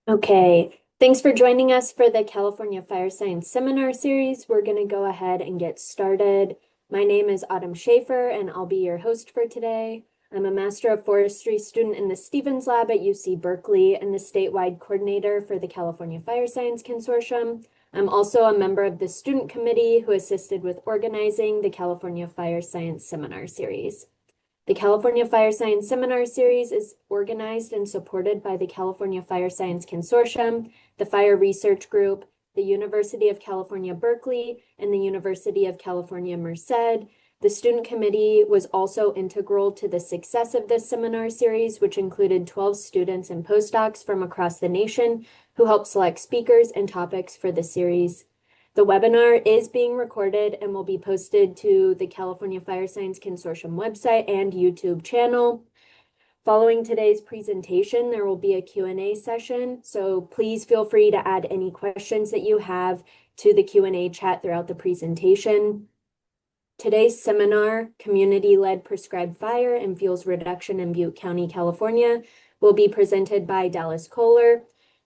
Okay, thanks for joining us for the California Fire Science Seminar Series. We're going to go ahead and get started. My name is Autumn Schaefer, and I'll be your host for today. I'm a Master of Forestry student in the Stevens Lab at UC Berkeley and the statewide coordinator for the California Fire Science Consortium. I'm also a member of the student committee who assisted with organizing the California Fire Science Seminar Series. The California Fire Science Seminar Series is organized and supported by the California Fire Science Consortium, the Fire Research Group, the University of California, Berkeley, and the University of California, Merced. The student committee was also integral to the success of this seminar series, which included 12 students and postdocs from across the nation who helped select speakers and topics for the series. The webinar is being recorded and will be posted to the California Fire Science Consortium website and YouTube channel. Following today's presentation, there will be a Q&A session, so please feel free to add any questions that you have to the Q&A chat throughout the presentation. Today's seminar, Community-Led Prescribed Fire and Fuels Reduction in Butte County, California, will be presented by Dallas Kohler.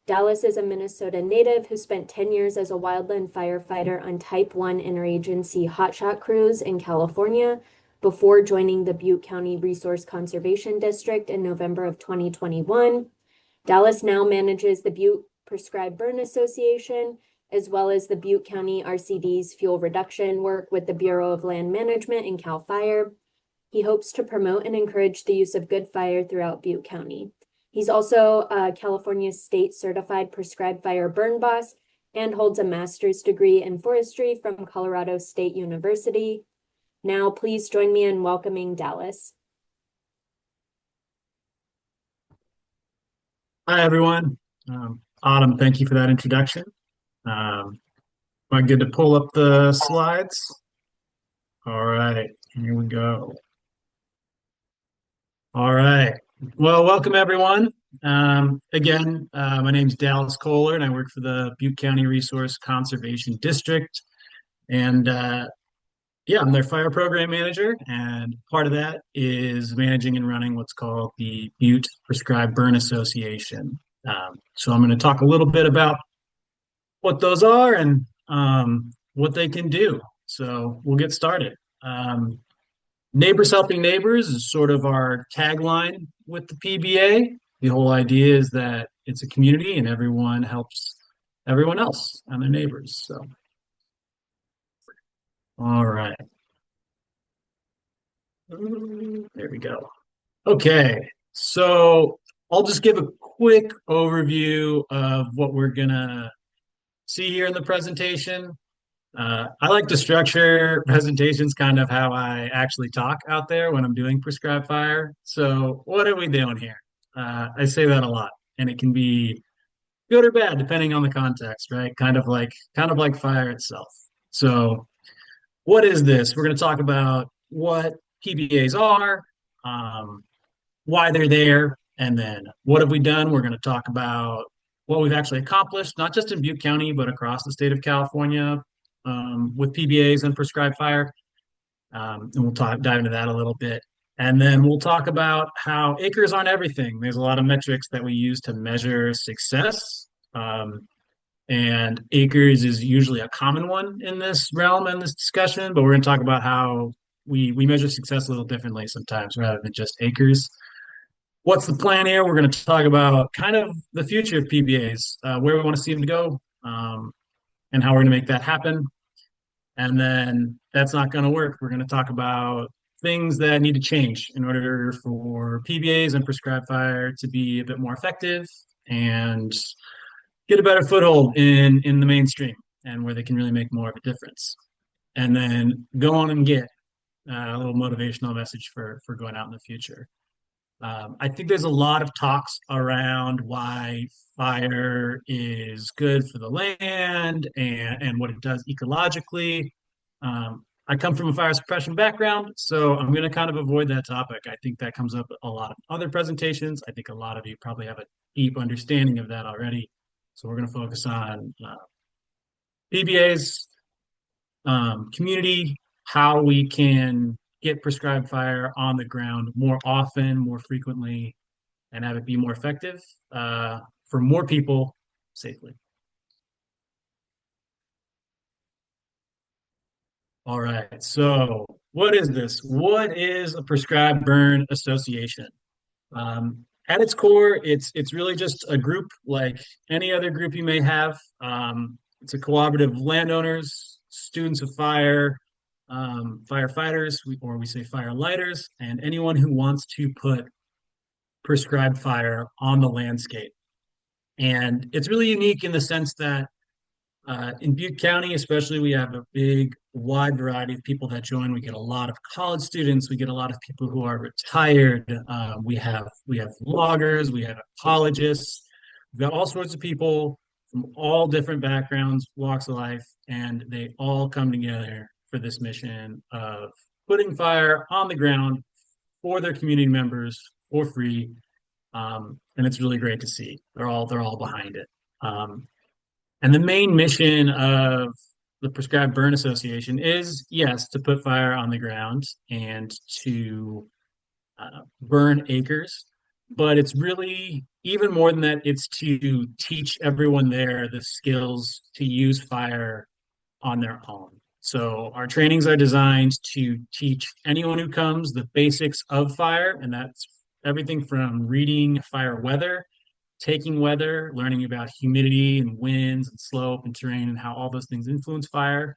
Dallas is a Minnesota native who spent 10 years as a wildland firefighter on Type 1 interagency hotshot crews in California before joining the Butte County Resource Conservation District in November of 2021. Dallas now manages the Butte Prescribed Burn Association, as well as the Butte County RCD's fuel reduction work with the Bureau of Land Management and CAL FIRE. He hopes to promote and encourage the use of good fire throughout Butte County. He's also a California State Certified Prescribed Fire Burn Boss and holds a master's degree in forestry from Colorado State University. Now, please join me in welcoming Dallas. Hi, everyone. Autumn, thank you for that introduction. Am I good to pull up the slides? All right, here we go. All right. Well, welcome everyone. Again, my name is Dallas Kohler, and I work for the Butte County Resource Conservation District. And yeah, I'm their fire program manager, and part of that is managing and running what's called the Butte Prescribed Burn Association. So I'm going to talk a little bit about what those are and what they can do. So we'll get started. Neighbors helping neighbors is sort of our tagline with the PBA. The whole idea is that it's a community and everyone helps everyone else and their neighbors. So, all right. There we go. Okay, so I'll just give a quick overview of what we're gonna see here in the presentation. I like to structure presentations kind of how I actually talk out there when I'm doing prescribed fire. So what are we doing here? I say that a lot, and it can be good or bad depending on the context, right? Kind of like fire itself. So what is this? We're going to talk about what PBAs are, um, why they're there, and then what have we done? We're going to talk about what we've actually accomplished, not just in Butte County, but across the state of California with PBAs and prescribed fire. And we'll dive into that a little bit. And then we'll talk about how acres aren't everything. There's a lot of metrics that we use to measure success. And acres is usually a common one in this realm and this discussion, but we're going to talk about how we measure success a little differently sometimes rather than just acres. What's the plan here? We're going to talk about kind of the future of PBAs, where we want to see them go, and how we're going to make that happen. And then that's not going to work. We're going to talk about things that need to change in order for PBAs and prescribed fire to be a bit more effective and get a better foothold in the mainstream and where they can really make more of a difference. And then go on and get a little motivational message for going out in the future. I think there's a lot of talks around why fire is good for the land and what it does ecologically. I come from a fire suppression background, so I'm going to kind of avoid that topic. I think that comes up a lot of other presentations. I think a lot of you probably have a deep understanding of that already. So we're going to focus on PBAs, community, how we can get prescribed fire on the ground more often, more frequently, and have it be more effective for more people safely. All right. So what is this? What is a prescribed burn association? At its core, it's really just a group like any other group you may have. It's a collaborative of landowners, students of fire, firefighters, or we say firelighters, and anyone who wants to put prescribed fire on the landscape. And it's really unique in the sense that in Butte County, especially, we have a big, wide variety of people that join. We get a lot of college students. We get a lot of people who are retired. We have loggers. We have ecologists. We've got all sorts of people from all different backgrounds, walks of life, and they all come together for this mission of putting fire on the ground for their community members for free. And it's really great to see. They're all behind it. And the main mission of the Prescribed Burn Association is, yes, to put fire on the ground and to burn acres. But it's really even more than that, it's to teach everyone there the skills to use fire on their own. So our trainings are designed to teach anyone who comes the basics of fire, and that's everything from reading fire weather, taking weather, learning about humidity and winds and slope and terrain and how all those things influence fire,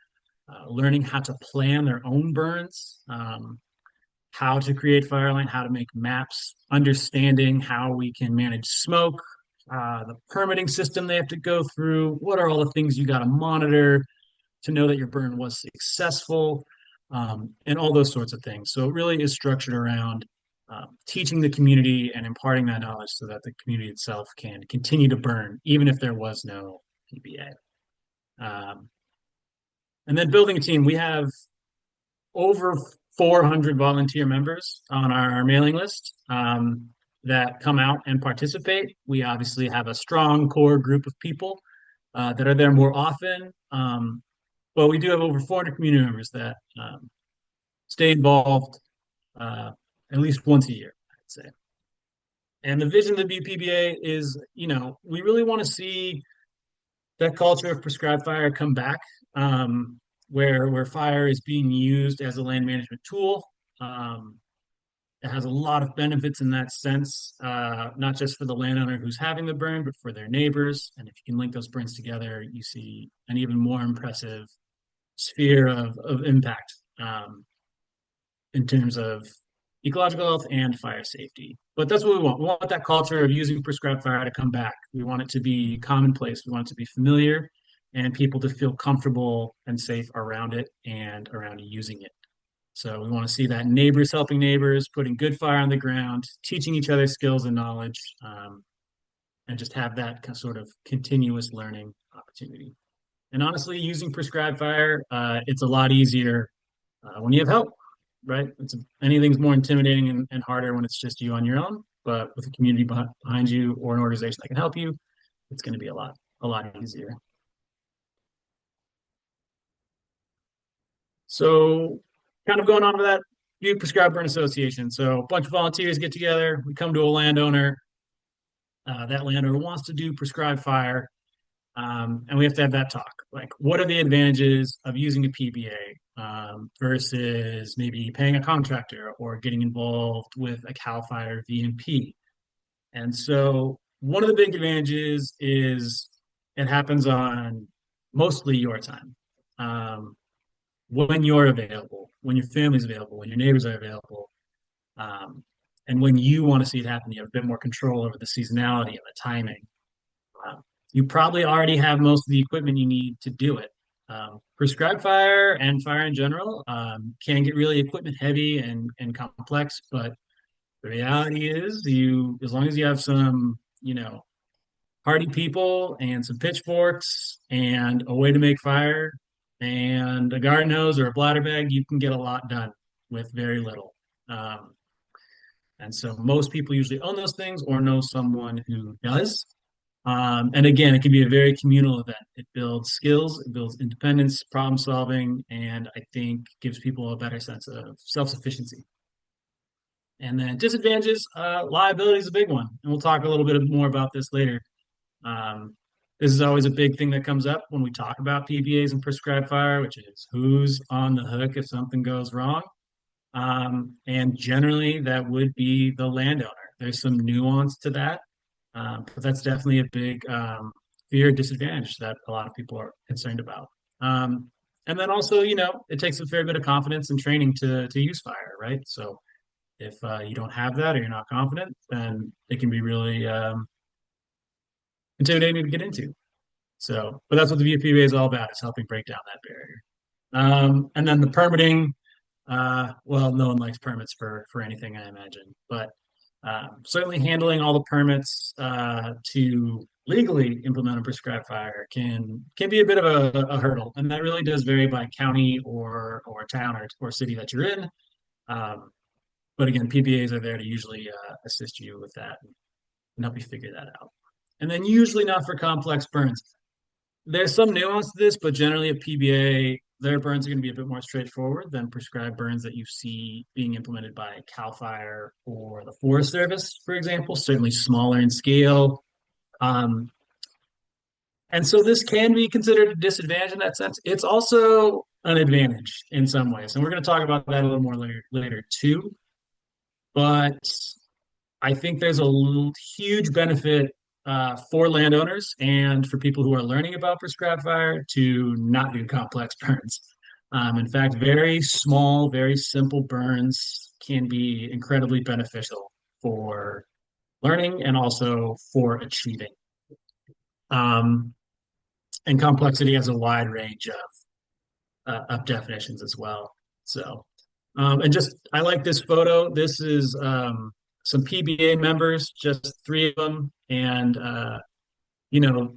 learning how to plan their own burns, how to create fire line, how to make maps, understanding how we can manage smoke, the permitting system they have to go through, what are all the things you got to monitor to know that your burn was successful, and all those sorts of things. So it really is structured around teaching the community and imparting that knowledge so that the community itself can continue to burn, even if there was no PBA. And then building a team, we have over 400 volunteer members on our mailing list that come out and participate. We obviously have a strong core group of people that are there more often, but we do have over 400 community members that stay involved at least once a year, I'd say. And the vision of the Butte PBA is, we really want to see that culture of prescribed fire come back, where fire is being used as a land management tool. It has a lot of benefits in that sense, not just for the landowner who's having the burn, but for their neighbors. And if you can link those burns together, you see an even more impressive sphere of impact in terms of ecological health and fire safety. But that's what we want. We want that culture of using prescribed fire to come back. We want it to be commonplace. We want it to be familiar and people to feel comfortable and safe around it and around using it. So we want to see that neighbors helping neighbors, putting good fire on the ground, teaching each other skills and knowledge, and just have that sort of continuous learning opportunity. And honestly, using prescribed fire, it's a lot easier when you have help, right? Anything's more intimidating and harder when it's just you on your own. But with a community behind you or an organization that can help you, it's going to be a lot easier. So, kind of going on to that Butte Prescribed Burn Association. So, a bunch of volunteers get together. We come to a landowner. That landowner wants to do prescribed fire. And we have to have that talk. Like, what are the advantages of using a PBA versus maybe paying a contractor or getting involved with a CAL FIRE VMP? And so, one of the big advantages is it happens on mostly your time. When you're available, when your family's available, when your neighbors are available, and when you want to see it happen, you have a bit more control over the seasonality and the timing. You probably already have most of the equipment you need to do it. Prescribed fire and fire in general can get really equipment heavy and complex, but the reality is as long as you have some, hardy people and some pitchforks and a way to make fire and a garden hose or a bladder bag, you can get a lot done with very little. And so most people usually own those things or know someone who does. And again, it can be a very communal event. It builds skills, it builds independence, problem solving, and I think gives people a better sense of self-sufficiency. And then disadvantages, liability is a big one. And we'll talk a little bit more about this later. This is always a big thing that comes up when we talk about PBAs and prescribed fire, which is who's on the hook if something goes wrong. And generally, that would be the landowner. There's some nuance to that, but that's definitely a big fear disadvantage that a lot of people are concerned about. And then also, it takes a fair bit of confidence and training to use fire, right? So if you don't have that or you're not confident, then it can be really intimidating to get into. So, but that's what the VPBA is all about, is helping break down that barrier. And then the permitting, well, no one likes permits for anything, I imagine, but certainly handling all the permits to legally implement a prescribed fire can be a bit of a hurdle, and that really does vary by county or town or city that you're in. Um, but again, PBAs are there to usually assist you with that and help you figure that out. And then usually not for complex burns. There's some nuance to this, but generally a PBA, their burns are going to be a bit more straightforward than prescribed burns that you see being implemented by CAL FIRE or the Forest Service, for example, certainly smaller in scale. Um, and so this can be considered a disadvantage in that sense. It's also an advantage in some ways. And we're going to talk about that a little more later too. But I think there's huge benefit for landowners and for people who are learning about prescribed fire to not do complex burns. In fact, very small, very simple burns can be incredibly beneficial for learning and also for achieving. And complexity has a wide range of definitions as well. So, and just I like this photo. This is some PBA members, just three of them, and you know,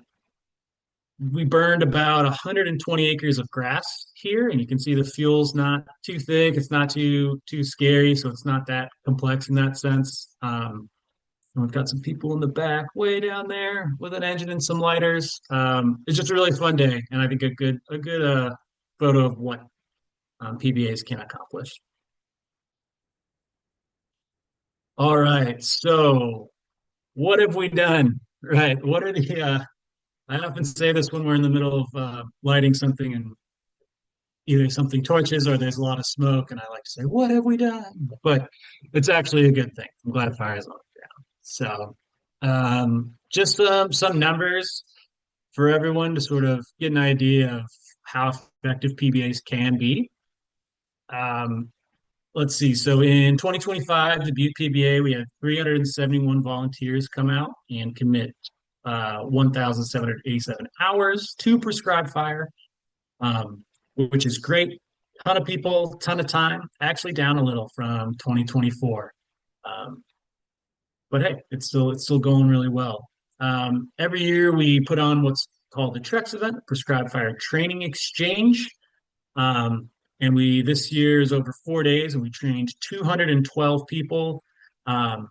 we burned about 120 acres of grass here, and you can see the fuel's not too thick, it's not too scary, so it's not that complex in that sense. And we've got some people in the back, way down there, with an engine and some lighters. It's just a really fun day, and I think a good photo of what PBAs can accomplish. All right, so what have we done? Right, what are the I often say this when we're in the middle of lighting something and either something torches or there's a lot of smoke, and I like to say, "What have we done?" But it's actually a good thing. I'm glad fire is on the ground. So, just some numbers for everyone to sort of get an idea of how effective PBAs can be. Um, let's see. So in 2025, the Butte PBA, we had 371 volunteers come out and commit 1,787 hours to prescribed fire, which is great. Ton of people, ton of time, actually down a little from 2024. Um, but hey, it's still going really well. Every year we put on what's called the TREX event, Prescribed Fire Training Exchange. And we this year is over 4 days, and we trained 212 people. Um,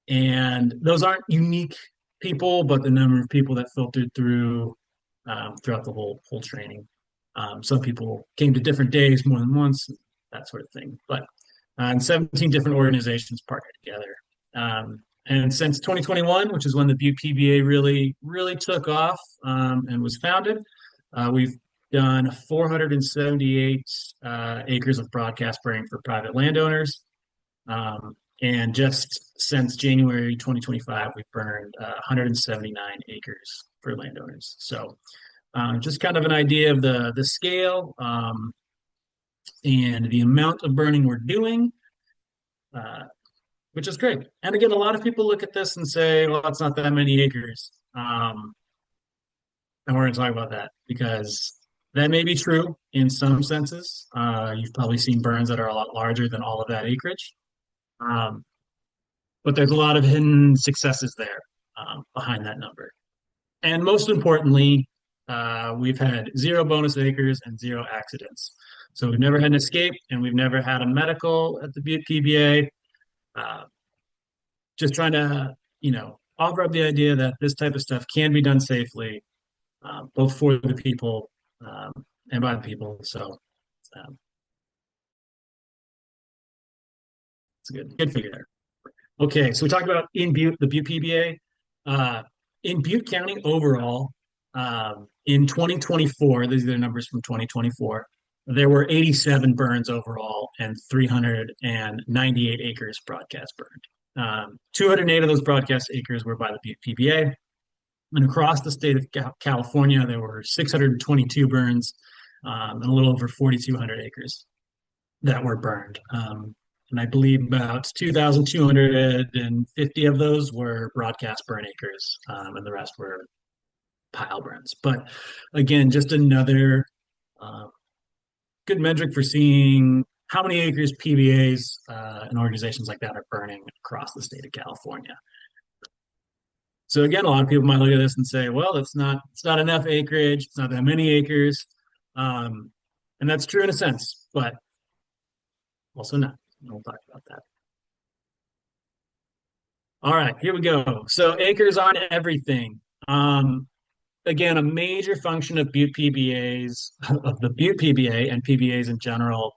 and those aren't unique people, but the number of people that filtered through throughout the whole training. Some people came to different days more than once, that sort of thing. But and 17 different organizations partnered together. And since 2021, which is when the Butte PBA really took off and was founded, we've done 478 acres of broadcast burning for private landowners. And just since January 2025, we've burned 179 acres for landowners. So just kind of an idea of the scale and the amount of burning we're doing, which is great. And again, a lot of people look at this and say, well, it's not that many acres. And we're going to talk about that because that may be true in some senses. You've probably seen burns that are a lot larger than all of that acreage. But there's a lot of hidden successes there behind that number. And most importantly, we've had 0 bonus acres and 0 accidents. So we've never had an escape, and we've never had a medical at the Butte PBA. Just trying to, offer up the idea that this type of stuff can be done safely, both for the people and by the people. So it's a good figure there. Okay, so we talked about in Butte, the Butte PBA. in Butte County overall, in 2024, these are the numbers from 2024, there were 87 burns overall and 398 acres broadcast burned. 208 of those broadcast acres were by the Butte PBA. And across the state of California, there were 622 burns and a little over 4,200 acres that were burned. And I believe about 2,250 of those were broadcast burn acres, and the rest were pile burns. But again, just another good metric for seeing how many acres PBAs and organizations like that are burning across the state of California. So again, a lot of people might look at this and say, well, it's not enough acreage, it's not that many acres. And that's true in a sense, but also not. We'll talk about that. All right, here we go. So acres on everything. Again, a major function of Butte PBAs, of the Butte PBA and PBAs in general,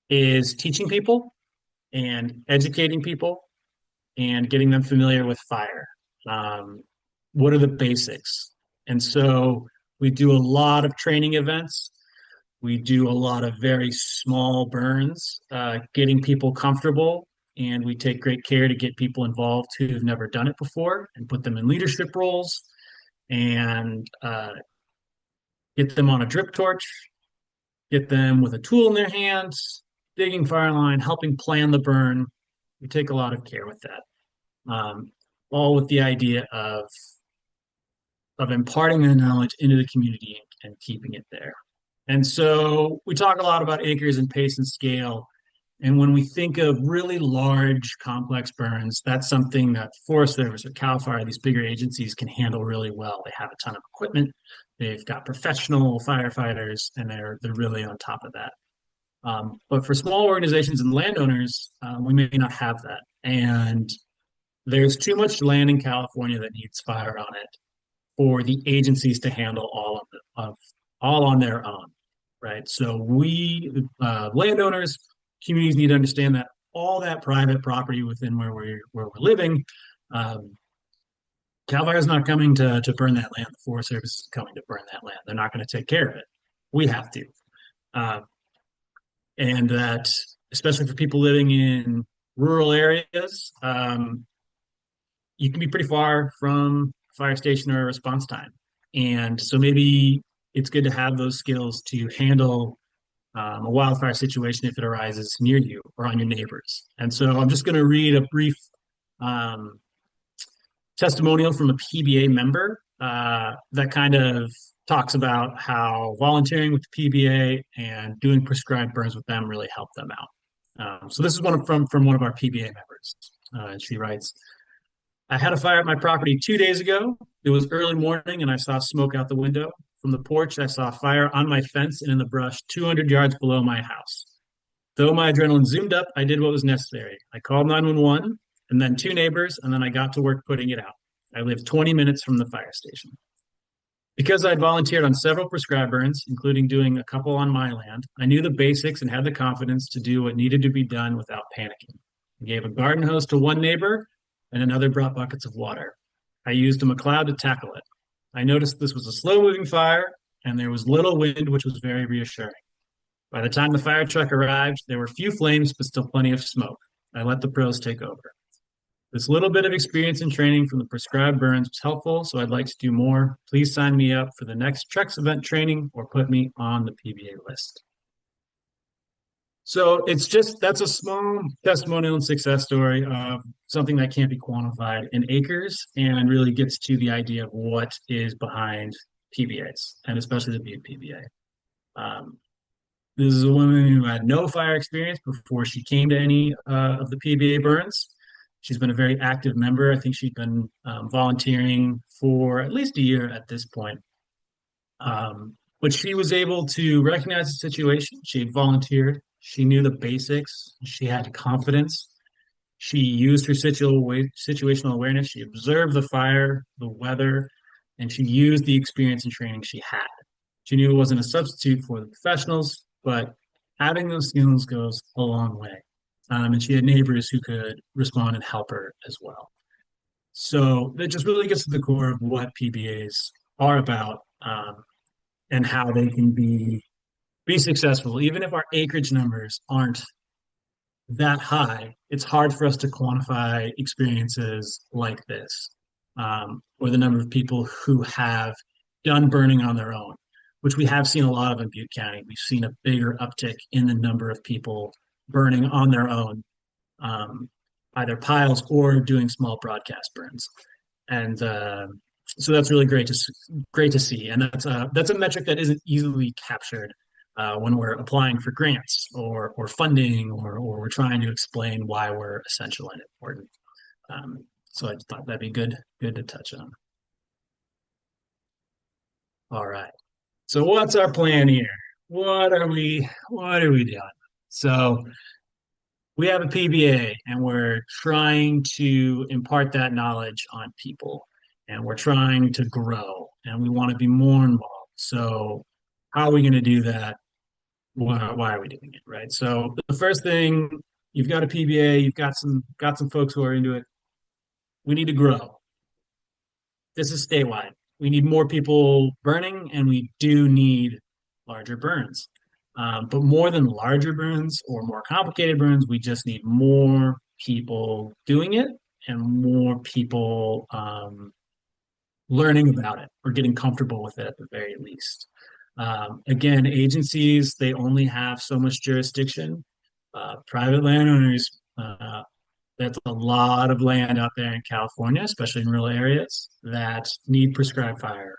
is teaching people and educating people and getting them familiar with fire. What are the basics? And so we do a lot of training events. We do a lot of very small burns, getting people comfortable, and we take great care to get people involved who've never done it before and put them in leadership roles and get them on a drip torch, get them with a tool in their hands, digging fire line, helping plan the burn. We take a lot of care with that, all with the idea of imparting that knowledge into the community and keeping it there. And so we talk a lot about acres and pace and scale. And when we think of really large, complex burns, that's something that Forest Service or CAL FIRE, these bigger agencies, can handle really well. They have a ton of equipment, they've got professional firefighters, and they're really on top of that. But for small organizations and landowners, we may not have that. And there's too much land in California that needs fire on it for the agencies to handle all on their own, right? So we, landowners, communities need to understand that all that private property within where we're living, CAL FIRE is not coming to burn that land. The Forest Service is coming to burn that land. They're not going to take care of it. We have to. And that, especially for people living in rural areas, you can be pretty far from a fire station or a response time. And so maybe it's good to have those skills to handle a wildfire situation if it arises near you or on your neighbors. And so I'm just going to read a brief testimonial from a PBA member that kind of talks about how volunteering with the PBA and doing prescribed burns with them really helped them out. So this is from one of our PBA members. And she writes, I had a fire at my property 2 days ago. It was early morning and I saw smoke out the window. From the porch, I saw fire on my fence and in the brush 200 yards below my house. Though my adrenaline zoomed up, I did what was necessary. I called 911 and then two neighbors, and then I got to work putting it out. I lived 20 minutes from the fire station. Because I'd volunteered on several prescribed burns, including doing a couple on my land, I knew the basics and had the confidence to do what needed to be done without panicking. I gave a garden hose to one neighbor, and another brought buckets of water. I used a McLeod to tackle it. I noticed this was a slow-moving fire, and there was little wind, which was very reassuring. By the time the fire truck arrived, there were few flames, but still plenty of smoke. I let the pros take over. This little bit of experience and training from the prescribed burns was helpful, so I'd like to do more. Please sign me up for the next Trex event training or put me on the PBA list. So that's a small testimonial and success story of something that can't be quantified in acres and really gets to the idea of what is behind PBAs, and especially the Butte PBA. This is a woman who had no fire experience before she came to any of the PBA burns. She's been a very active member. I think she'd been volunteering for at least a year at this point. But she was able to recognize the situation. She had volunteered. She knew the basics. She had confidence. She used her situational awareness. She observed the fire, the weather, and she used the experience and training she had. She knew it wasn't a substitute for the professionals, but having those skills goes a long way. And she had neighbors who could respond and help her as well. So that just really gets to the core of what PBAs are about, and how they can be successful. Even if our acreage numbers aren't that high, it's hard for us to quantify experiences like this, or the number of people who have done burning on their own, which we have seen a lot of in Butte County. We've seen a bigger uptick in the number of people burning on their own, um, either piles or doing small broadcast burns. And so that's really great to see. And that's a metric that isn't easily captured when we're applying for grants or funding, or we're trying to explain why we're essential and important. So I thought that'd be good to touch on. All right. So what's our plan here? What are we doing? So we have a PBA and we're trying to impart that knowledge on people, and we're trying to grow and we want to be more involved. So how are we going to do that? Why are we doing it? Right. So the first thing, you've got a PBA, you've got some folks who are into it. We need to grow. This is statewide. We need more people burning, and we do need larger burns. But more than larger burns or more complicated burns, we just need more people doing it and more people learning about it or getting comfortable with it at the very least. Again, agencies, they only have so much jurisdiction. Private landowners, that's a lot of land out there in California, especially in rural areas, that need prescribed fire,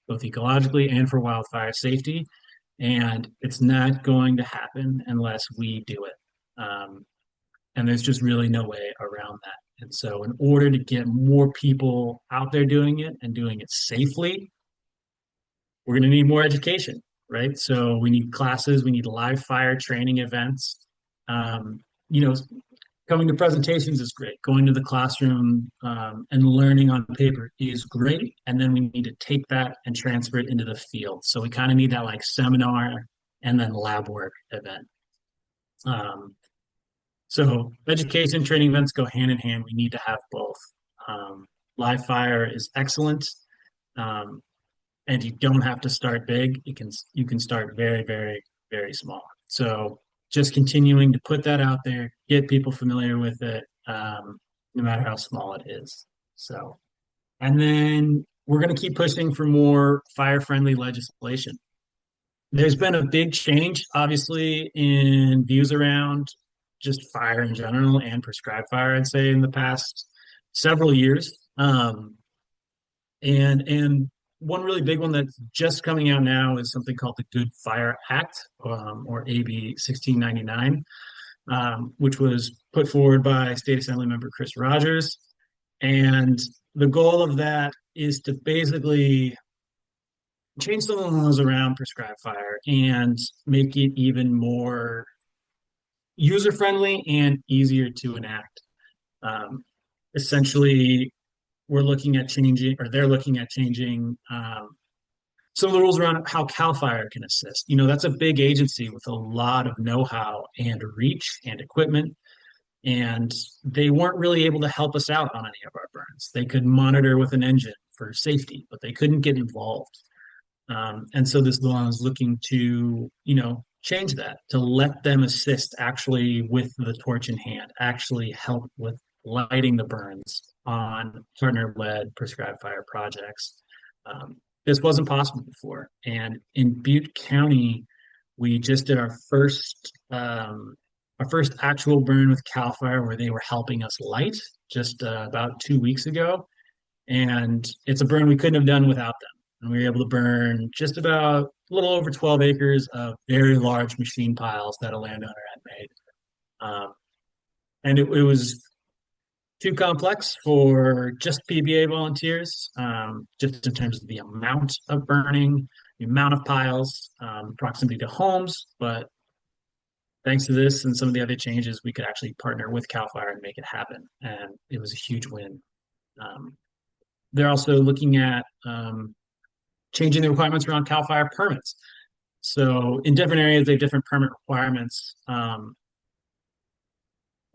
both ecologically and for wildfire safety. And it's not going to happen unless we do it. And there's just really no way around that. And so, in order to get more people out there doing it and doing it safely, we're going to need more education, right? So, we need classes, we need live fire training events. Um, you know, Coming to presentations is great. Going to the classroom and learning on paper is great. And then we need to take that and transfer it into the field. So we kind of need that like seminar and then lab work event. Um, so education training events go hand in hand. We need to have both. Um, Live fire is excellent, um, and you don't have to start big. You can start very, very, very small. So just continuing to put that out there, get people familiar with it, no matter how small it is. So, and then we're going to keep pushing for more fire-friendly legislation. There's been a big change, obviously, in views around just fire in general and prescribed fire, I'd say, in the past several years. And one really big one that's just coming out now is something called the Good Fire Act, or AB 1699, which was put forward by State Assembly member Chris Rogers. And the goal of that is to basically change some of the laws around prescribed fire and make it even more user friendly and easier to enact. Um, Essentially, we're looking at changing, or they're looking at changing, some of the rules around how CAL FIRE can assist. That's a big agency with a lot of know-how and reach and equipment, and they weren't really able to help us out on any of our burns. They could monitor with an engine for safety, but they couldn't get involved. And so this law is looking to, change that, to let them assist actually with the torch in hand, actually help with lighting the burns on partner-led prescribed fire projects. This wasn't possible before. And in Butte County, we just did our first actual burn with CAL FIRE, where they were helping us light just about 2 weeks ago. And it's a burn we couldn't have done without them. And we were able to burn just about a little over 12 acres of very large machine piles that a landowner had made. And it was too complex for just PBA volunteers, just in terms of the amount of burning, the amount of piles, proximity to homes. But thanks to this and some of the other changes, we could actually partner with CAL FIRE and make it happen. And it was a huge win. They're also looking at changing the requirements around CAL FIRE permits. So in different areas, they have different permit requirements.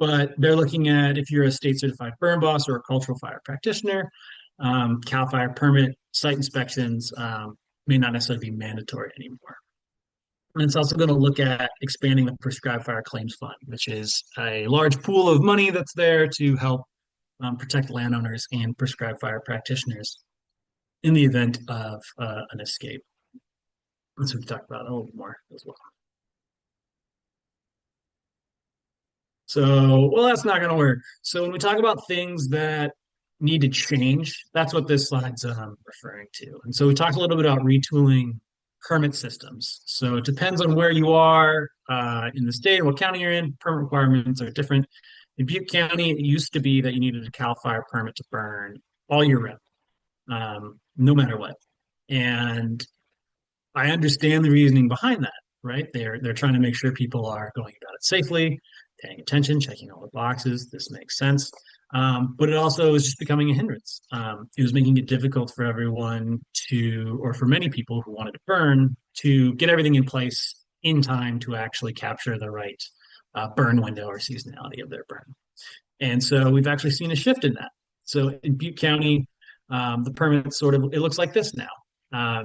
but they're looking at if you're a state certified burn boss or a cultural fire practitioner, CAL FIRE permit site inspections may not necessarily be mandatory anymore. And it's also going to look at expanding the Prescribed Fire Claims Fund, which is a large pool of money that's there to help protect landowners and prescribed fire practitioners in the event of an escape. That's what we talked about a little more as well. So, well, that's not going to work. So when we talk about things that need to change, that's what this slide's referring to. And so we talked a little bit about retooling permit systems. So it depends on where you are in the state or what county you're in. Permit requirements are different. In Butte County, it used to be that you needed a CAL FIRE permit to burn all year round, no matter what. And I understand the reasoning behind that, right? They're trying to make sure people are going about it safely, paying attention, checking all the boxes. This makes sense. But it also is just becoming a hindrance. It was making it difficult for everyone or for many people who wanted to burn, to get everything in place in time to actually capture the right burn window or seasonality of their burn. And so we've actually seen a shift in that. So in Butte County, the permit it looks like this now.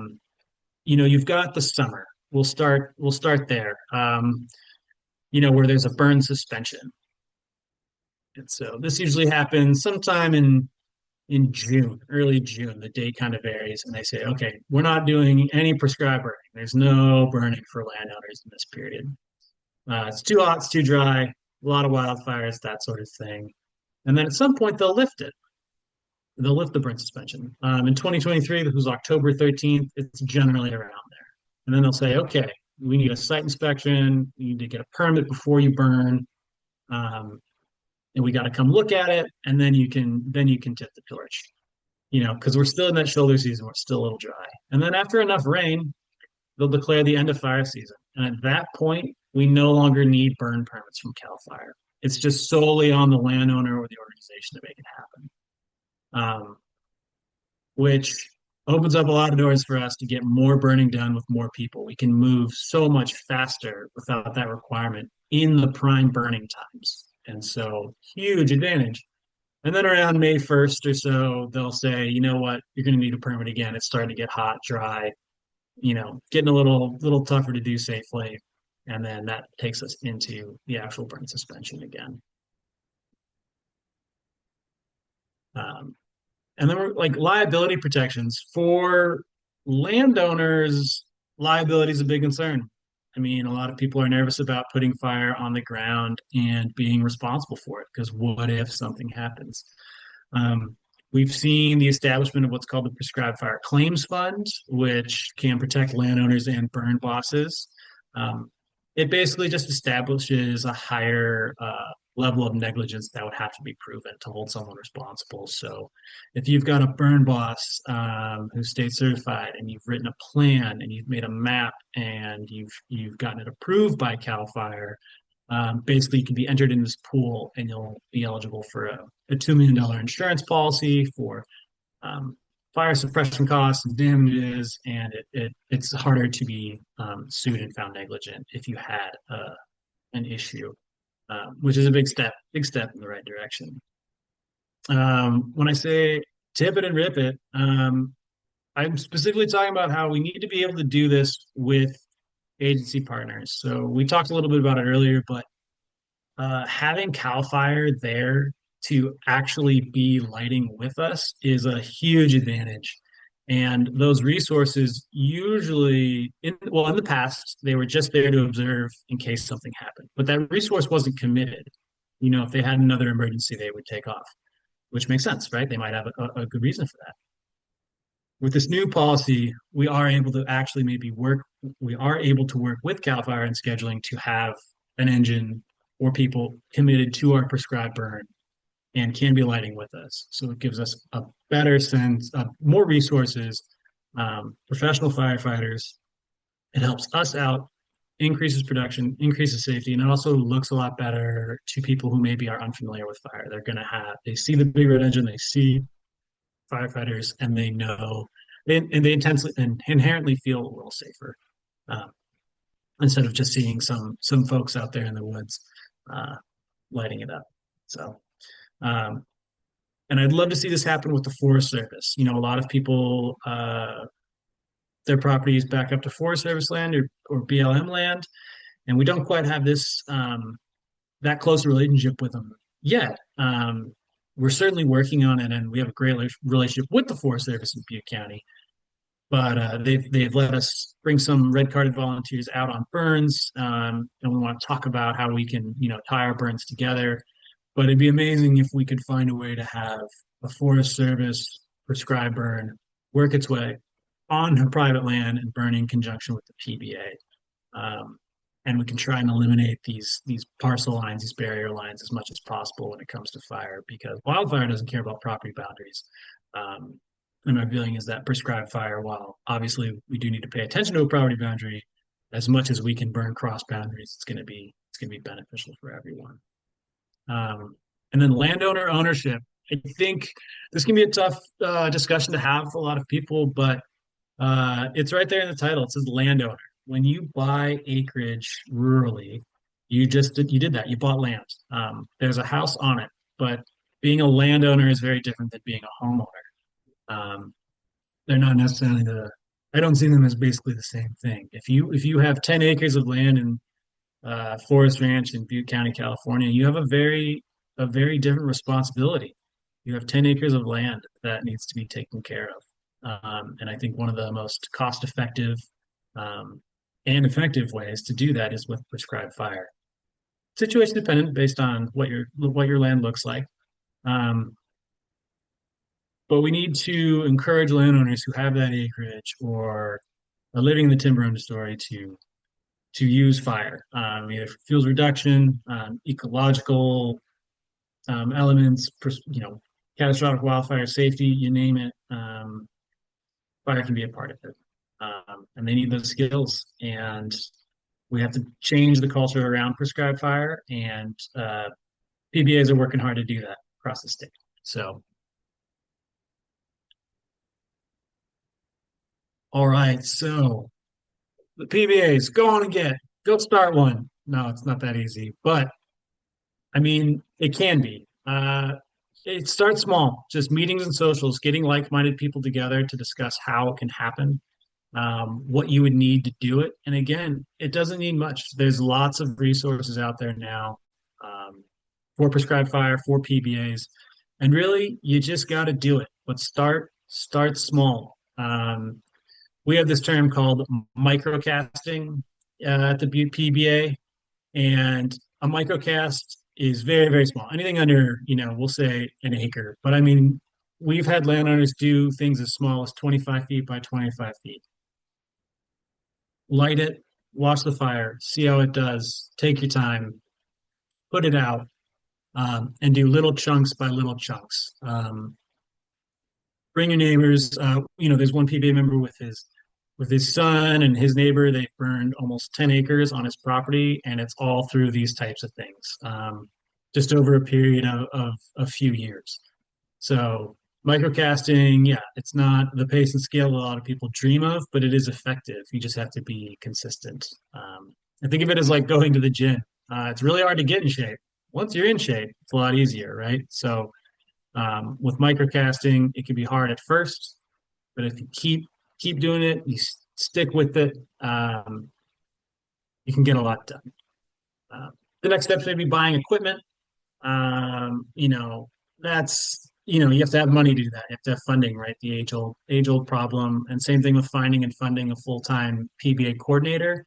You've got the summer. We'll start there. Where there's a burn suspension. And so this usually happens sometime in June, early June. The date kind of varies, and they say, okay, we're not doing any prescribed burning. There's no burning for landowners in this period. It's too hot, it's too dry, a lot of wildfires, that sort of thing. And then at some point they'll lift it. They'll lift the burn suspension. In 2023, this was October 13th. It's generally around there. And then they'll say, okay, we need a site inspection. You need to get a permit before you burn. And we got to come look at it, and then you can tip the torch, because we're still in that shoulder season. We're still a little dry. And then after enough rain, they'll declare the end of fire season. And at that point, we no longer need burn permits from CAL FIRE. It's just solely on the landowner or the organization to make it happen, which opens up a lot of doors for us to get more burning done with more people. We can move so much faster without that requirement in the prime burning times. And so, huge advantage. And then around May 1st or so, they'll say, you know what, you're going to need a permit again. It's starting to get hot, dry, getting a little tougher to do safely. And then that takes us into the actual burn suspension again. And then we're like liability protections for landowners. Liability is a big concern. I mean, a lot of people are nervous about putting fire on the ground and being responsible for it, because what if something happens? We've seen the establishment of what's called the Prescribed Fire Claims Fund, which can protect landowners and burn bosses. It basically just establishes a higher level of negligence that would have to be proven to hold someone responsible. So if you've got a burn boss who's state certified, and you've written a plan and you've made a map and you've gotten it approved by CAL FIRE, basically you can be entered in this pool and you'll be eligible for a $2 million insurance policy for fire suppression costs and damages, and it's harder to be sued and found negligent if you had an issue, which is a big step in the right direction. When I say tip it and rip it, I'm specifically talking about how we need to be able to do this with agency partners. So we talked a little bit about it earlier, but having CAL FIRE there to actually be lighting with us is a huge advantage. And those resources usually, in the past, they were just there to observe in case something happened. But that resource wasn't committed. If they had another emergency, they would take off, which makes sense, right? They might have a good reason for that. With this new policy, we are able to actually work with CAL FIRE and scheduling to have an engine or people committed to our prescribed burn and can be lighting with us. So it gives us a better sense of more resources, professional firefighters. It helps us out, increases production, increases safety, and it also looks a lot better to people who maybe are unfamiliar with fire. They see the big red engine, they see firefighters, and they know, they inherently feel a little safer, instead of just seeing some folks out there in the woods. lighting it up. So, um, and I'd love to see this happen with the Forest Service. You know, a lot of people, their properties back up to Forest Service land or BLM land, and we don't quite have this that close relationship with them yet. We're certainly working on it, and we have a great relationship with the Forest Service in Butte County. But they've let us bring some red carded volunteers out on burns, and we want to talk about how we can, you know, tie our burns together. But it'd be amazing if we could find a way to have a Forest Service prescribed burn work its way on private land and burn in conjunction with the PBA. And we can try and eliminate these parcel lines, these barrier lines as much as possible when it comes to fire, because wildfire doesn't care about property boundaries. And my feeling is that prescribed fire, while obviously we do need to pay attention to a property boundary, as much as we can burn cross boundaries, it's going to be beneficial for everyone. And then landowner ownership. I think this can be a tough discussion to have for a lot of people, but it's right there in the title. It says landowner. When you buy acreage rurally, you did that. You bought land. There's a house on it, but being a landowner is very different than being a homeowner. They're not necessarily I don't see them as basically the same thing. If you have 10 acres of land in Forest Ranch in Butte County, California, you have a very different responsibility. You have 10 acres of land that needs to be taken care of. And I think one of the most cost-effective and effective ways to do that is with prescribed fire. Situation dependent based on what your land looks like. But we need to encourage landowners who have that acreage or are living in the timber understory to use fire, either for fuels reduction, ecological elements, catastrophic wildfire safety, you name it. Fire can be a part of it, and they need those skills. And we have to change the culture around prescribed fire, and PBAs are working hard to do that across the state. So. All right, so the PBAs, go start one. No, it's not that easy, but I mean, it can be. It starts small, just meetings and socials, getting like-minded people together to discuss how it can happen, what you would need to do it. And again, it doesn't need much. There's lots of resources out there now for prescribed fire, for PBAs, and really, you just got to do it. But start small. We have this term called microcasting at the Butte PBA, and a microcast is very, very small. Anything under, we'll say an acre. But I mean, we've had landowners do things as small as 25 feet by 25 feet. Light it, watch the fire, see how it does, take your time, put it out, and do little chunks by little chunks. Bring your neighbors. There's one PBA member with his son and his neighbor. They've burned almost 10 acres on his property, and it's all through these types of things, just over a period of a few years. So microcasting, yeah, it's not the pace and scale a lot of people dream of, but it is effective. You just have to be consistent. I think of it as like going to the gym. It's really hard to get in shape. Once you're in shape, it's a lot easier, right? So with microcasting, it can be hard at first, but if you keep doing it, you stick with it, you can get a lot done. The next step may be buying equipment. You have to have money to do that. You have to have funding, right? The age-old problem. And same thing with finding and funding a full-time PBA coordinator.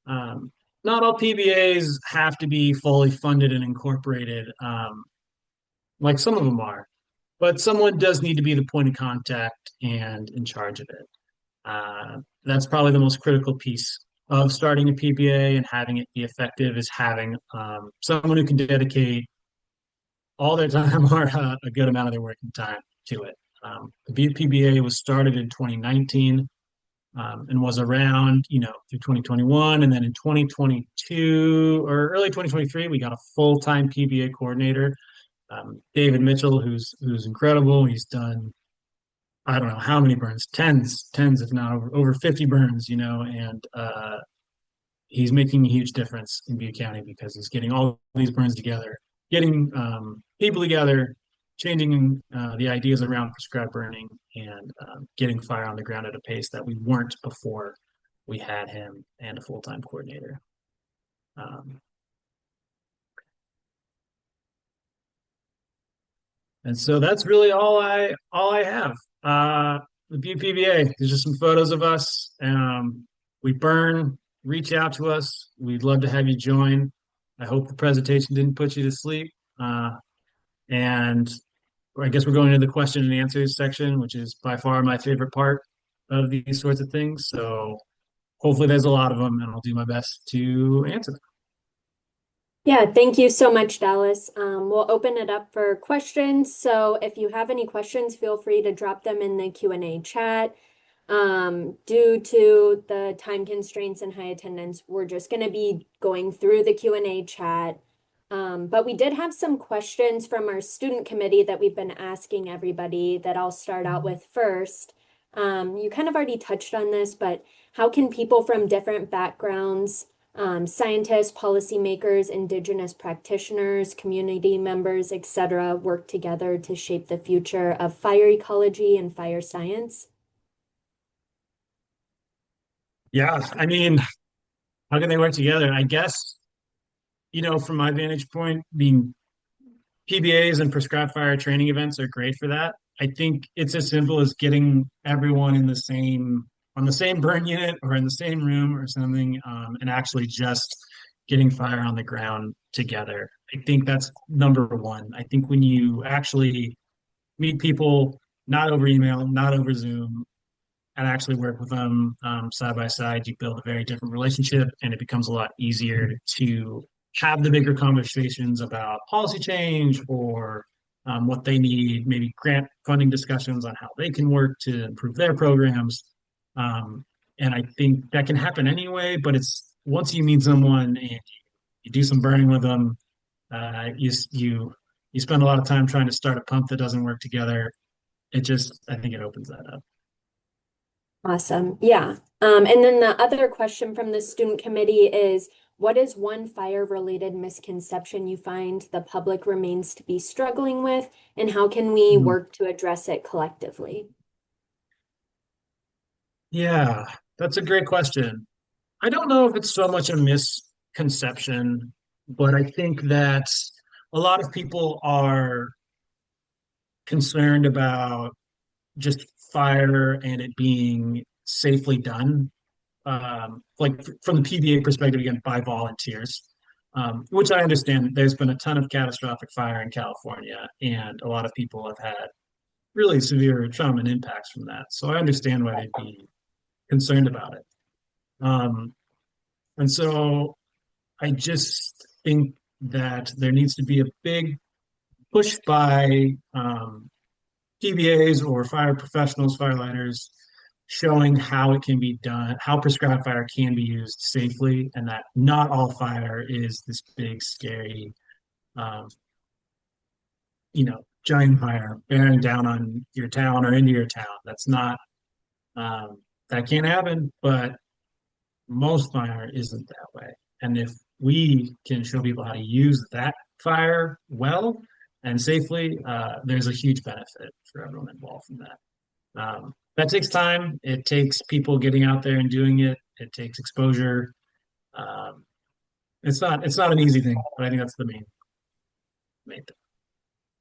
Not all PBAs have to be fully funded and incorporated, like some of them are, but someone does need to be the point of contact and in charge of it. That's probably the most critical piece of starting a PBA and having it be effective, is having someone who can dedicate all their time or a good amount of their working time to it. The Butte PBA was started in 2019 and was around, through 2021. And then in 2022 or early 2023, we got a full-time PBA coordinator, David Mitchell, who's incredible. He's done, I don't know how many burns, tens, if not over 50 burns, and he's making a huge difference in Butte County because he's getting all these burns together getting people together, changing the ideas around prescribed burning, and getting fire on the ground at a pace that we weren't before we had him and a full-time coordinator. Um, and so that's really all I have. The Butte PBA. There's just some photos of us. We burn. Reach out to us. We'd love to have you join. I hope the presentation didn't put you to sleep. And I guess we're going into the question and answers section, which is by far my favorite part of these sorts of things. So hopefully there's a lot of them, and I'll do my best to answer them. Yeah, thank you so much, Dallas. We'll open it up for questions. So if you have any questions, feel free to drop them in the Q&A chat. Due to the time constraints and high attendance, we're just going to be going through the Q&A chat. But we did have some questions from our student committee that we've been asking everybody that I'll start out with first. You kind of already touched on this, but how can people from different backgrounds, scientists, policymakers, indigenous practitioners, community members, etc., work together to shape the future of fire ecology and fire science? Yeah, I mean, how can they work together? I guess, from my vantage point, being PBAs and prescribed fire training events are great for that. I think it's as simple as getting everyone on the same burn unit or in the same room or something, and actually just getting fire on the ground together. I think that's number one. I think when you actually meet people, not over email, not over Zoom, and actually work with them side by side, you build a very different relationship, and it becomes a lot easier to have the bigger conversations about policy change or what they need, maybe grant funding discussions on how they can work to improve their programs. And I think that can happen anyway, but it's once you meet someone and you do some burning with them, you spend a lot of time trying to start a pump that doesn't work together. I think it opens that up. Awesome. Yeah. And then the other question from the student committee is, what is one fire-related misconception you find the public remains to be struggling with, and how can we Mhm. work to address it collectively? Yeah, that's a great question. I don't know if it's so much a misconception, but I think that a lot of people are concerned about just fire and it being safely done, like from the PBA perspective, again, by volunteers, which I understand. There's been a ton of catastrophic fire in California, and a lot of people have had really severe trauma and impacts from that. So I understand why they'd be concerned about it. Um, and so I just think that there needs to be a big push by PBAs or fire professionals, firelighters, showing how it can be done, how prescribed fire can be used safely, and that not all fire is this big, scary, um, giant fire bearing down on your town or into your town. That's not, that can't happen, but most fire isn't that way. And if we can show people how to use that fire well and safely, there's a huge benefit for everyone involved in that. That takes time. It takes people getting out there and doing it. It takes exposure. Um, it's not an easy thing, but I think that's the main thing.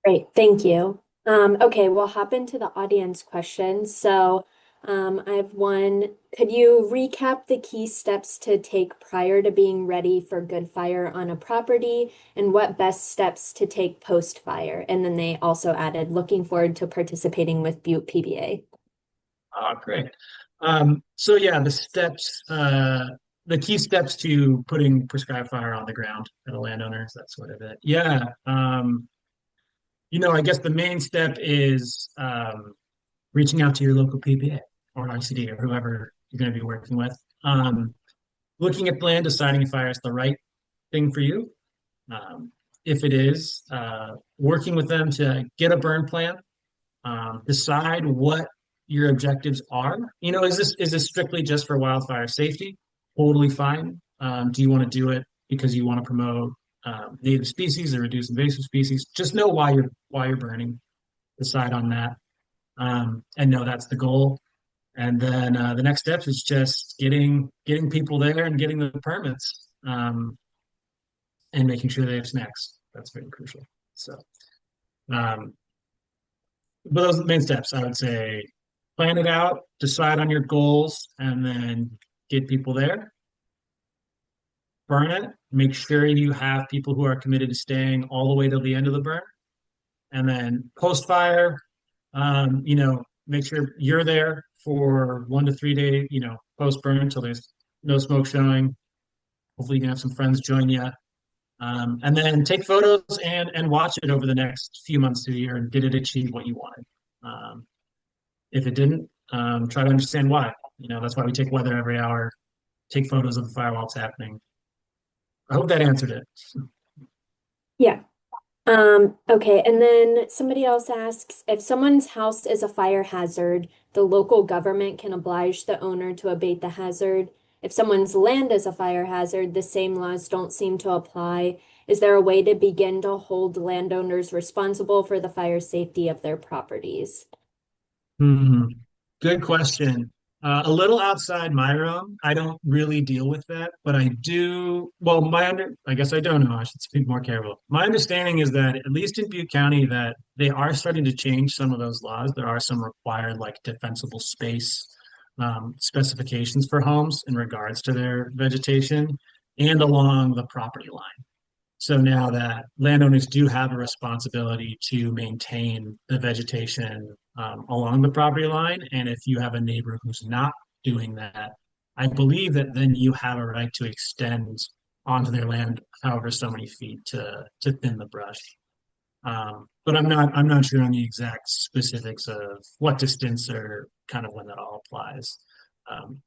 Great, thank you. Okay, we'll hop into the audience questions. So I have one. Could you recap the key steps to take prior to being ready for good fire on a property, and what best steps to take post fire? And then they also added, looking forward to participating with Butte PBA. Great. So yeah, the key steps to putting prescribed fire on the ground at a landowner, is that sort of it. Yeah. I guess the main step is reaching out to your local PBA or RCD or whoever you're going to be working with. Looking at the land, deciding if fire is the right thing for you. If it is, working with them to get a burn plan, decide what your objectives are. Is this strictly just for wildfire safety? Totally fine. Do you want to do it because you want to promote native species or reduce invasive species. Just know why you're burning. Decide on that, and know that's the goal. And then the next steps is just getting people there and getting the permits, and making sure they have snacks. That's very crucial. So, um, but those are the main steps. I would say plan it out, decide on your goals, and then get people there. Burn it. Make sure you have people who are committed to staying all the way till the end of the burn. And then post fire, make sure you're there for 1 to 3 day, post burn until there's no smoke showing. Hopefully, you can have some friends join you. And then take photos and watch it over the next few months to a year. And did it achieve what you wanted? If it didn't, try to understand why. That's why we take weather every hour, take photos of the fire while it's happening. I hope that answered it. Yeah. Okay, and then somebody else asks, if someone's house is a fire hazard, the local government can oblige the owner to abate the hazard. If someone's land is a fire hazard, the same laws don't seem to apply. Is there a way to begin to hold landowners responsible for the fire safety of their properties? Hmm. Good question. A little outside my realm. I don't really deal with that, but I do. Well, I guess I don't know. I should speak more careful. My understanding is that at least in Butte County, that they are starting to change some of those laws. There are some required like defensible space specifications for homes in regards to their vegetation and along the property line. So now that landowners do have a responsibility to maintain the vegetation along the property line, and if you have a neighbor who's not doing that, I believe that then you have a right to extend onto their land however so many feet to thin the brush. But I'm not sure on the exact specifics of what distance or kind of when that all applies.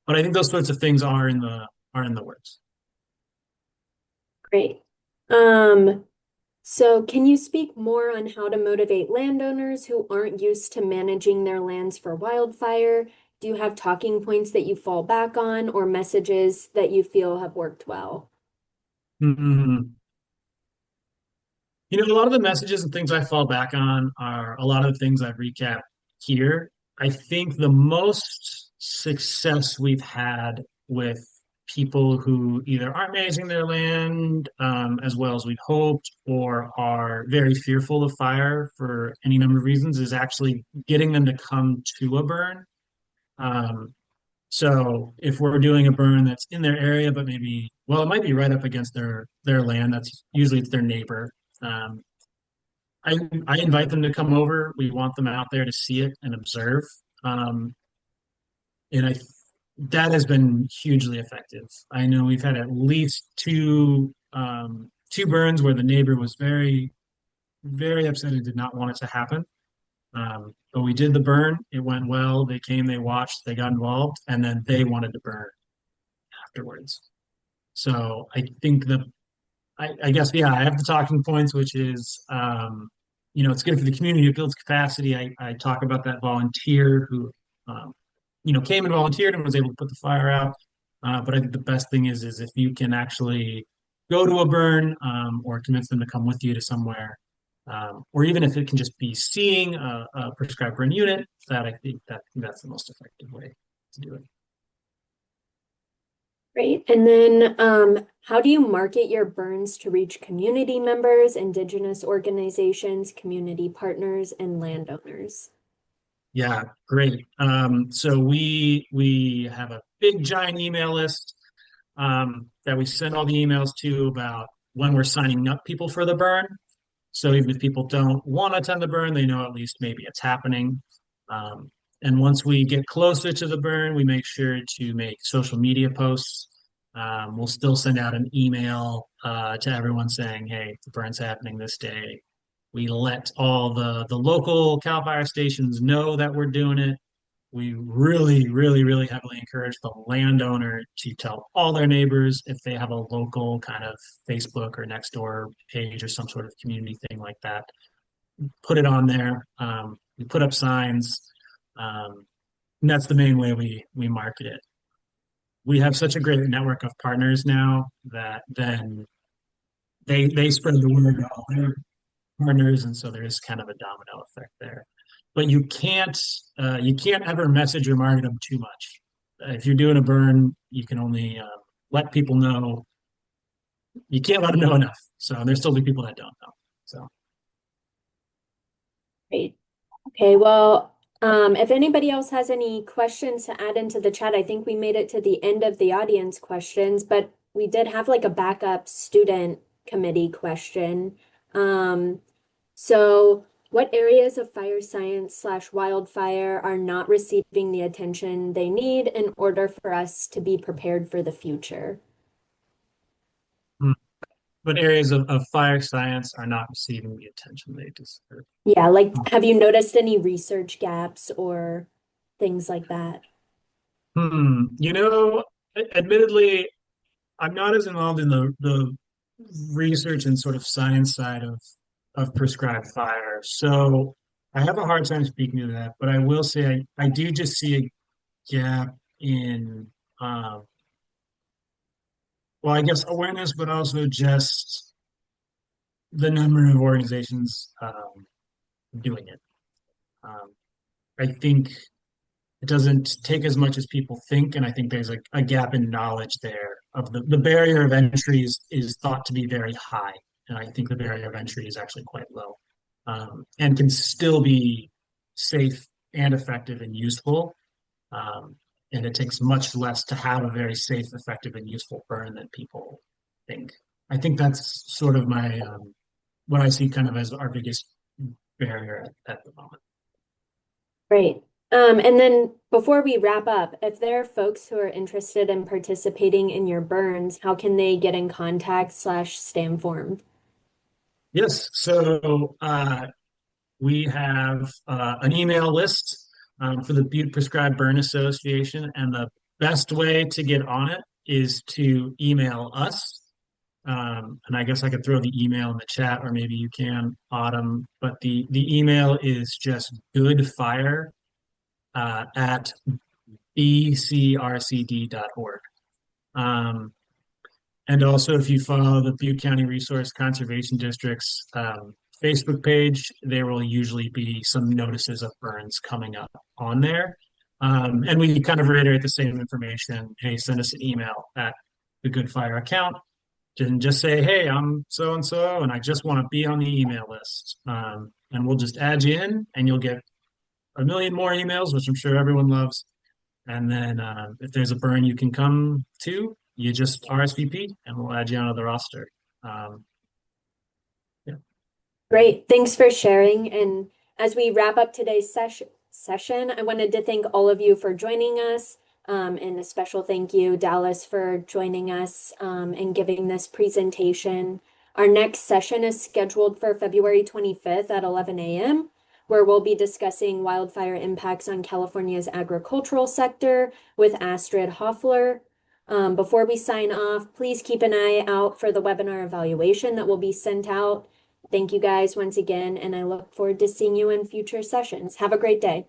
But I think those sorts of things are in the works. Great. So can you speak more on how to motivate landowners who aren't used to managing their lands for wildfire? Do you have talking points that you fall back on or messages that you feel have worked well? Mhm. A lot of the messages and things I fall back on are a lot of the things I've recapped here. I think the most success we've had with people who either aren't managing their land as well as we'd hoped or are very fearful of fire for any number of reasons is actually getting them to come to a burn. Um, so if we're doing a burn that's in their area, but maybe, well, it might be right up against their land. That's usually it's their neighbor. Um, I invite them to come over. We want them out there to see it and observe. Um, and that has been hugely effective. I know we've had at least two burns where the neighbor was very, very upset and did not want it to happen. But we did the burn. It went well. They came, they watched, they got involved, and then they wanted to burn afterwards. So I think I guess, yeah, I have the talking points, which is, it's good for the community. It builds capacity. I talk about that volunteer who, um, came and volunteered and was able to put the fire out. But I think the best thing is if you can actually go to a burn, or convince them to come with you to somewhere, or even if it can just be seeing a prescribed burn unit, that I think that's the most effective way to do it. Great. And then how do you market your burns to reach community members, indigenous organizations, community partners, and landowners? Yeah, great. So we have a big giant email list that we send all the emails to about when we're signing up people for the burn. So even if people don't want to attend the burn, they know at least maybe it's happening. Um, and once we get closer to the burn, we make sure to make social media posts. We'll still send out an email to everyone saying, "Hey, the burn's happening this day." We let all the local Cal Fire stations know that we're doing it. We really, really, really heavily encourage the landowner to tell all their neighbors if they have a local kind of Facebook or Nextdoor page or some sort of community thing like that. Put it on there. We put up signs, and that's the main way we market it. We have such a great network of partners now that then they spread the word to all their partners, and so there is kind of a domino effect there. But you can't ever message or market them too much. If you're doing a burn, you can only let people know. You can't let them know enough. So there's still be people that don't know. So Great. Okay, well, if anybody else has any questions to add into the chat, I think we made it to the end of the audience questions, but we did have like a backup student committee question. So what areas of fire science slash wildfire are not receiving the attention they need in order for us to be prepared for the future? mm. But areas of fire science are not receiving the attention they deserve. Yeah, like have you noticed any research gaps or things like that? You know, admittedly, I'm not as involved in the research and sort of science side of prescribed fire. So I have a hard time speaking to that, but I will say I do just see a gap in well, I guess awareness, but also just the number of organizations doing it. Um, I think it doesn't take as much as people think, and I think there's a gap in knowledge there of the barrier of entry is thought to be very high, and I think the barrier of entry is actually quite low, and can still be safe and effective and useful. Um, and it takes much less to have a very safe, effective, and useful burn than people think. I think that's sort of my what I see kind of as our biggest barrier at the moment. Great. And then before we wrap up, if there are folks who are interested in participating in your burns, how can they get in contact slash stay informed? Yes, so we have an email list for the Butte Prescribed Burn Association, and the best way to get on it is to email us. And I guess I could throw the email in the chat, or maybe you can, Autumn. But the email is just goodfire at bcrcd.org. Um, and also, if you follow the Butte County Resource Conservation District's Facebook page, there will usually be some notices of burns coming up on there. And we kind of reiterate the same information. Hey, send us an email at the Good Fire account. And just say, hey, I'm so and so, and I just want to be on the email list. And we'll just add you in, and you'll get a million more emails, which I'm sure everyone loves. And then if there's a burn you can come to, you just RSVP and we'll add you onto the roster. Um, yeah. Great. Thanks for sharing. And as we wrap up today's session, I wanted to thank all of you for joining us. And a special thank you, Dallas, for joining us and giving this presentation. Our next session is scheduled for February 25th at 11 a.m., where we'll be discussing wildfire impacts on California's agricultural sector with Astrid Hoffler. Before we sign off, please keep an eye out for the webinar evaluation that will be sent out. Thank you guys once again, and I look forward to seeing you in future sessions. Have a great day.